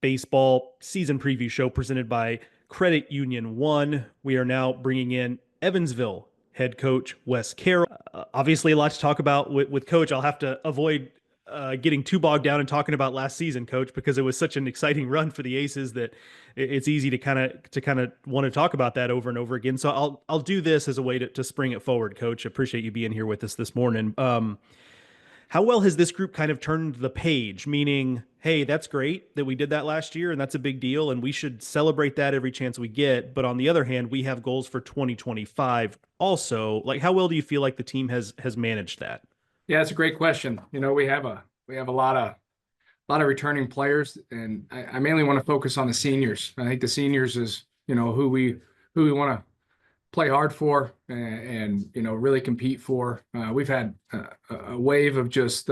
Baseball Season Preview show presented by Credit Union One. We are now bringing in Evansville head coach Wes Carroll. Obviously, a lot to talk about with Coach. I'll have to avoid getting too bogged down in talking about last season, Coach, because it was such an exciting run for the Aces that it's easy to kind of want to talk about that over and over again. So I'll do this as a way to spring it forward, Coach. Appreciate you being here with us this morning. How well has this group kind of turned the page? Meaning, hey, that's great that we did that last year, and that's a big deal, and we should celebrate that every chance we get. But on the other hand, we have goals for 2025 also. Like, how well do you feel like the team has managed that? Yeah, it's a great question. We have a lot of returning players, and I mainly want to focus on the seniors. I think the seniors is who we want to play hard for and really compete for. We've had a wave of just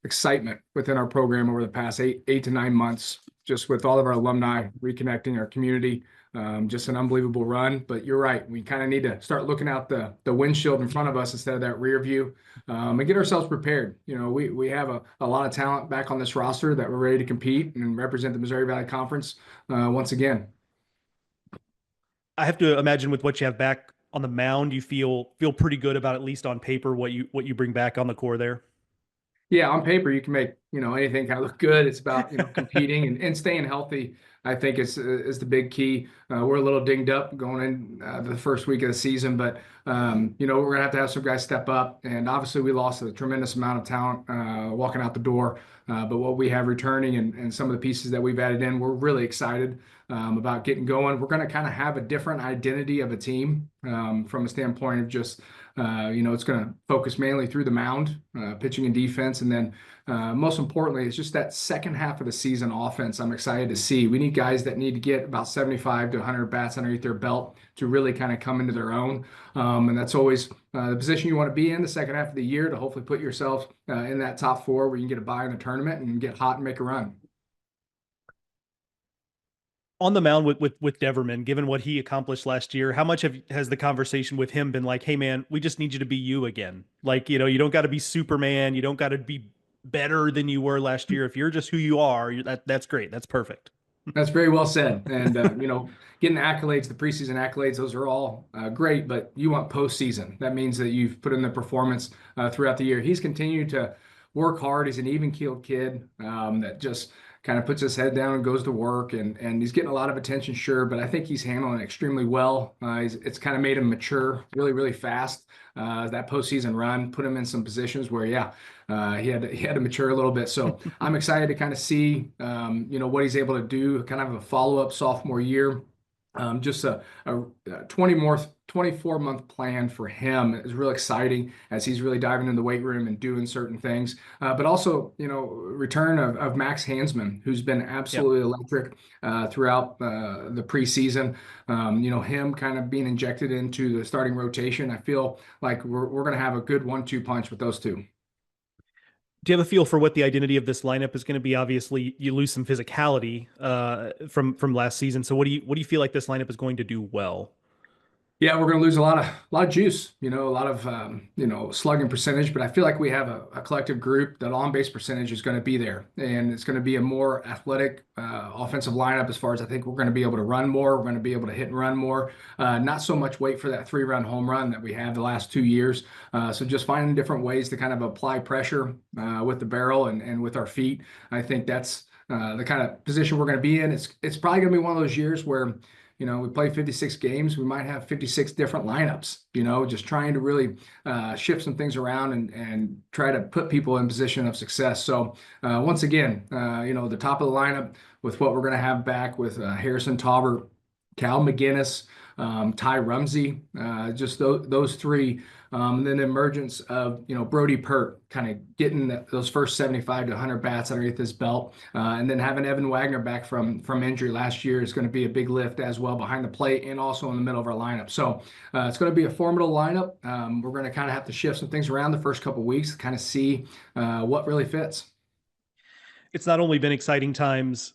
excitement within our program over the past 8 to 9 months, just with all of our alumni reconnecting our community. Just an unbelievable run. But you're right, we kind of need to start looking out the windshield in front of us instead of that rear view, and get ourselves prepared. We have a lot of talent back on this roster that we're ready to compete and represent the Missouri Valley Conference once again. I have to imagine with what you have back on the mound, you feel pretty good about, at least on paper, what you bring back on the core there. Yeah, on paper you can make anything kind of look good. It's about competing and staying healthy. I think is the big key. We're a little dinged up going in the first week of the season, but we're gonna have some guys step up. And obviously we lost a tremendous amount of talent walking out the door. But what we have returning and some of the pieces that we've added in, we're really excited about getting going. We're going to kind of have a different identity of a team from a standpoint of just, it's going to focus mainly through the mound, pitching and defense. And then most importantly, it's just that second half of the season offense I'm excited to see. We need guys that need to get about 75 to 100 bats underneath their belt to really kind of come into their own. And that's always the position you want to be in the second half of the year to hopefully put yourself in that top four where you can get a bye in the tournament and get hot and make a run. On the mound with Deverman, given what he accomplished last year, how much has the conversation with him been like, hey man, we just need you to be you again? Like, you don't got to be Superman. You don't got to be better than you were last year. If you're just who you are, that's great. That's perfect. That's very well said. And, getting the accolades, the preseason accolades, those are all great, but you want postseason. That means that you've put in the performance throughout the year. He's continued to work hard. He's an even-keeled kid that just kind of puts his head down and goes to work, and he's getting a lot of attention, sure, but I think he's handling it extremely well. It's kind of made him mature really, really fast. That postseason run put him in some positions where, he had to mature a little bit. So I'm excited to kind of see, what he's able to do, kind of a follow-up sophomore year. Just a 24-month plan for him is real exciting as he's really diving in the weight room and doing certain things. But also, return of Max Hansman, who's been absolutely electric throughout the preseason. Him kind of being injected into the starting rotation. I feel like we're going to have a good 1-2 punch with those two. Do you have a feel for what the identity of this lineup is going to be? Obviously, you lose some physicality from last season. So what do you feel like this lineup is going to do well? Yeah, we're going to lose a lot of juice, a lot of, slugging percentage, but I feel like we have a collective group that on-base percentage is going to be there, and it's going to be a more athletic offensive lineup as far as I think we're going to be able to run more. We're going to be able to hit and run more, not so much wait for that 3-run home run that we had the last 2 years. So just finding different ways to kind of apply pressure with the barrel and with our feet. I think that's the kind of position we're going to be in. It's probably going to be one of those years where we play 56 games. We might have 56 different lineups, just trying to really shift some things around and try to put people in position of success. So once again, the top of the lineup with what we're going to have back with Harrison Tauber, Cal McGinnis, Ty Rumsey, just those three. And then the emergence of, Brody Pert kind of getting those first 75 to 100 bats underneath his belt. And then having Evan Wagner back from injury last year is going to be a big lift as well behind the plate and also in the middle of our lineup. So it's going to be a formidable lineup. We're going to kind of have to shift some things around the first couple of weeks to kind of see what really fits. It's not only been exciting times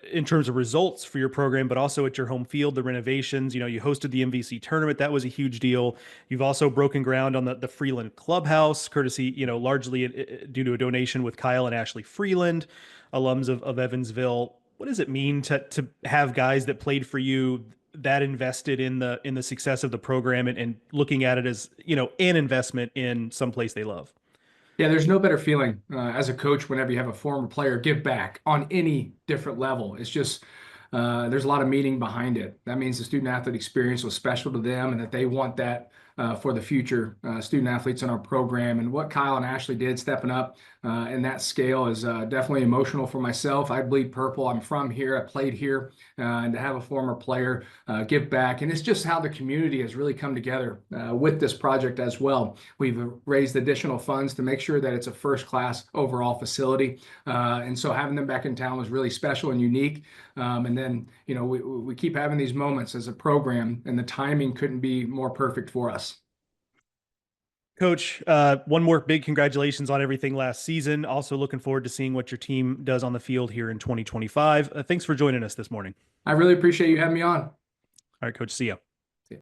in terms of results for your program, but also at your home field, the renovations. You hosted the MVC tournament. That was a huge deal. You've also broken ground on the Freeland clubhouse, courtesy, largely due to a donation with Kyle and Ashley Freeland. alums of Evansville. What does it mean to have guys that played for you that invested in the success of the program and looking at it as, an investment in some place they love? Yeah, there's no better feeling as a coach whenever you have a former player give back on any different level. It's just there's a lot of meaning behind it. That means the student athlete experience was special to them and that they want that for the future student athletes in our program. And what Kyle and Ashley did stepping up in that scale is definitely emotional for myself. I bleed purple. I'm from here. I played here. And to have a former player give back. And it's just how the community has really come together with this project as well. We've raised additional funds to make sure that it's a first-class overall facility. And so having them back in town was really special and unique. And then, we keep having these moments as a program, and the timing couldn't be more perfect for us. Coach, one more big congratulations on everything last season. Also looking forward to seeing what your team does on the field here in 2025. Thanks for joining us this morning. I really appreciate you having me on. All right, Coach, see ya.